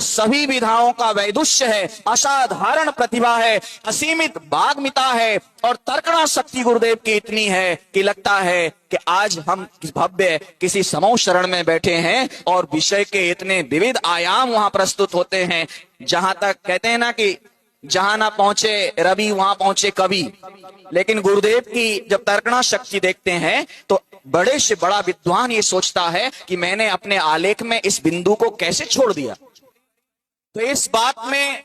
सभी विधाओं का वैदुष्य है, असाधारण प्रतिभा है, असीमित वाग्मिता है और तर्कणा शक्ति गुरुदेव की इतनी है कि लगता है कि आज हम भव्य किसी समूह शरण में बैठे हैं और विषय के इतने विविध आयाम वहां प्रस्तुत होते हैं। जहां तक कहते हैं ना कि जहां ना पहुंचे रवि वहां पहुंचे कवि, लेकिन गुरुदेव की जब तर्कणा शक्ति देखते हैं तो बड़े से बड़ा विद्वान ये सोचता है कि मैंने अपने आलेख में इस बिंदु को कैसे छोड़ दिया। तो इस बात में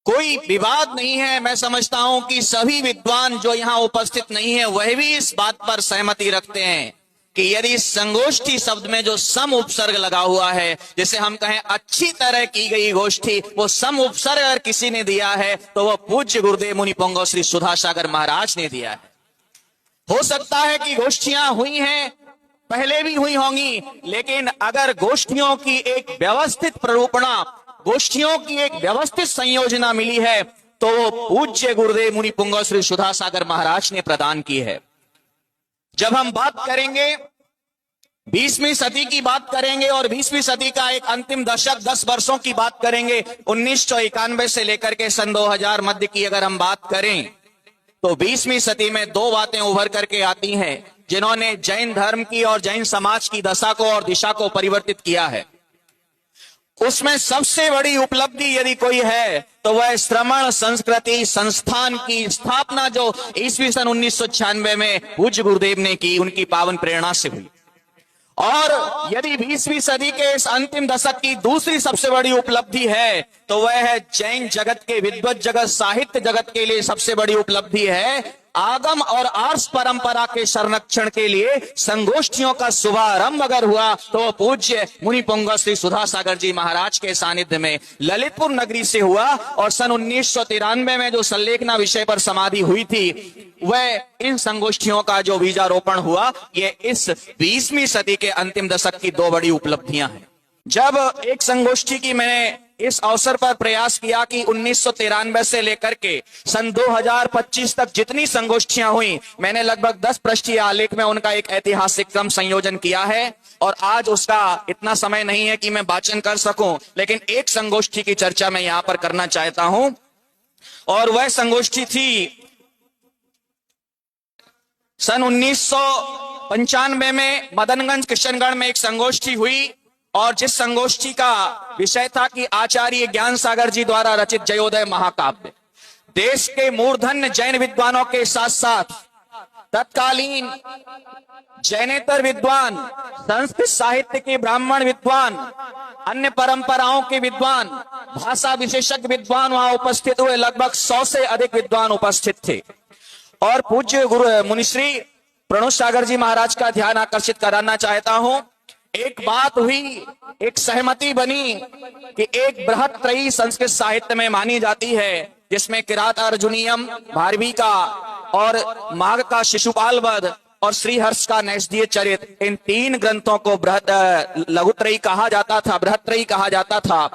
कोई विवाद नहीं है। मैं समझता हूं कि सभी विद्वान जो यहां उपस्थित नहीं है वह भी इस बात पर सहमति रखते हैं कि यदि संगोष्ठी शब्द में जो सम उपसर्ग लगा हुआ है, जैसे हम कहें अच्छी तरह की गई गोष्ठी, वो सम उपसर्ग अगर किसी ने दिया है तो वह पूज्य गुरुदेव मुनि पुंगव श्री सुधासागर महाराज ने दिया है। हो सकता है कि गोष्ठियां हुई हैं, पहले भी हुई होंगी, लेकिन अगर गोष्ठियों की एक व्यवस्थित प्ररूपणा, गोष्ठियों की एक व्यवस्थित संयोजना मिली है तो वो पूज्य गुरुदेव मुनि पुंगव श्री सुधासागर महाराज ने प्रदान की है। जब हम बात करेंगे 20वीं सदी की बात करेंगे और 20वीं सदी का एक अंतिम दशक 10 वर्षों की बात करेंगे, 1991 से लेकर के सन 2000 मध्य की अगर हम बात करें तो 20वीं सदी में दो बातें उभर करके आती हैं जिन्होंने जैन धर्म की और जैन समाज की दशा को और दिशा को परिवर्तित किया है। उसमें सबसे बड़ी उपलब्धि यदि कोई है तो वह श्रमण संस्कृति संस्थान की स्थापना जो ईस्वी सन 1996 में पूज्य गुरुदेव ने की, उनकी पावन प्रेरणा से हुई। और यदि 20वीं सदी के इस अंतिम दशक की दूसरी सबसे बड़ी उपलब्धि है तो वह है जैन जगत के, विद्वत जगत, साहित्य जगत के लिए सबसे बड़ी उपलब्धि है आगम और आर्ष परंपरा के संरक्षण के लिए संगोष्ठियों का शुभारंभ अगर हुआ तो पूज्य मुनि पुंगव श्री सुधासागर जी महाराज के सानिध्य में ललितपुर नगरी से हुआ। और सन 1993 में जो संलेखना विषय पर समाधि हुई थी, वह इन संगोष्ठियों का जो बीजारोपण हुआ, ये इस 20वीं सदी के अंतिम दशक की दो बड़ी उपलब्धियां हैं। जब एक संगोष्ठी की मैंने इस अवसर पर प्रयास किया कि 1993 से लेकर के सन 2025 तक जितनी संगोष्ठियां हुई, मैंने लगभग 10 पृष्ठीय आलेख में उनका एक ऐतिहासिक क्रम संयोजन किया है। और आज उसका इतना समय नहीं है कि मैं वाचन कर सकूं, लेकिन एक संगोष्ठी की चर्चा मैं यहां पर करना चाहता हूं। और वह संगोष्ठी थी सन 1995 में मदनगंज किशनगढ़ में एक संगोष्ठी हुई, और जिस संगोष्ठी का विषय था कि आचार्य ज्ञान सागर जी द्वारा रचित जयोदय महाकाव्य देश के मूर्धन्य जैन विद्वानों के साथ साथ तत्कालीन जैनेतर विद्वान, संस्कृत साहित्य के ब्राह्मण विद्वान, अन्य परंपराओं के विद्वान, भाषा विशेषज्ञ विद्वान वहां उपस्थित हुए। लगभग 100 से अधिक विद्वान उपस्थित थे। और पूज्य गुरु मुनिश्री प्रणुत सागर जी महाराज का ध्यान आकर्षित कराना चाहता हूं। एक बात हुई, एक सहमति बनी कि एक बृहत त्रयी संस्कृत साहित्य में मानी जाती है, जिसमें किरात अर्जुनीयम, भारवी का और माघ का शिशुपाल वध और श्रीहर्ष का नैषधीय चरित, इन 3 ग्रंथों को बृहत लघुत्रयी कहा जाता था, बृहत्त्रयी कहा जाता था।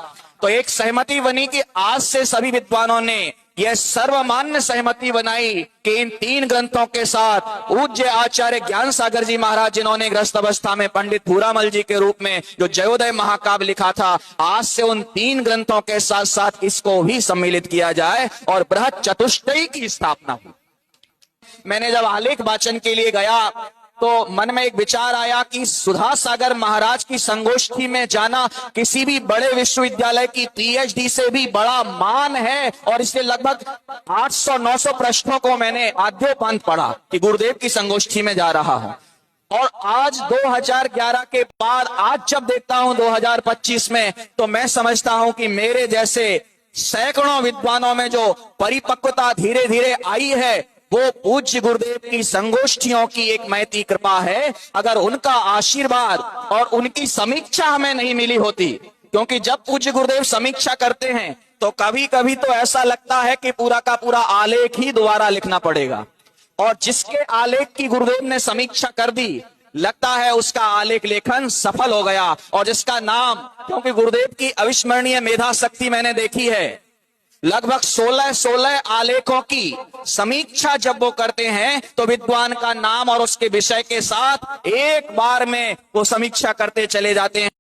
तो एक सहमति बनी कि आज से सभी विद्वानों ने यह सर्वमान्य सहमति बनाई कि इन 3 ग्रंथों के साथ पूज्य आचार्य ज्ञान सागर जी महाराज, जिन्होंने ग्रस्त अवस्था में पंडित भूरामल जी के रूप में जो जयोदय महाकाव्य लिखा था, आज से उन 3 ग्रंथों के साथ साथ इसको भी सम्मिलित किया जाए और बृहत चतुष्टयी की स्थापना हुई। मैंने जब आलेख वाचन के लिए गया तो मन में एक विचार आया कि सुधासागर महाराज की संगोष्ठी में जाना किसी भी बड़े विश्वविद्यालय की पीएचडी से भी बड़ा मान है। और इसलिए लगभग 800-900 प्रश्नों को मैंने आद्योपांत पढ़ा कि गुरुदेव की संगोष्ठी में जा रहा हूं। और आज 2011 के बाद आज जब देखता हूं 2025 में, तो मैं समझता हूं कि मेरे जैसे सैकड़ों विद्वानों में जो परिपक्वता धीरे धीरे आई है, वो पूज्य गुरुदेव की संगोष्ठियों की एक महती कृपा है। अगर उनका आशीर्वाद और उनकी समीक्षा हमें नहीं मिली होती, क्योंकि जब पूज्य गुरुदेव समीक्षा करते हैं तो कभी कभी तो ऐसा लगता है कि पूरा का पूरा आलेख ही दोबारा लिखना पड़ेगा। और जिसके आलेख की गुरुदेव ने समीक्षा कर दी, लगता है उसका आलेख लेखन सफल हो गया। और जिसका नाम, क्योंकि गुरुदेव की अविस्मरणीय मेधा शक्ति मैंने देखी है, लगभग 16 आलेखों की समीक्षा जब वो करते हैं तो विद्वान का नाम और उसके विषय के साथ एक बार में वो समीक्षा करते चले जाते हैं।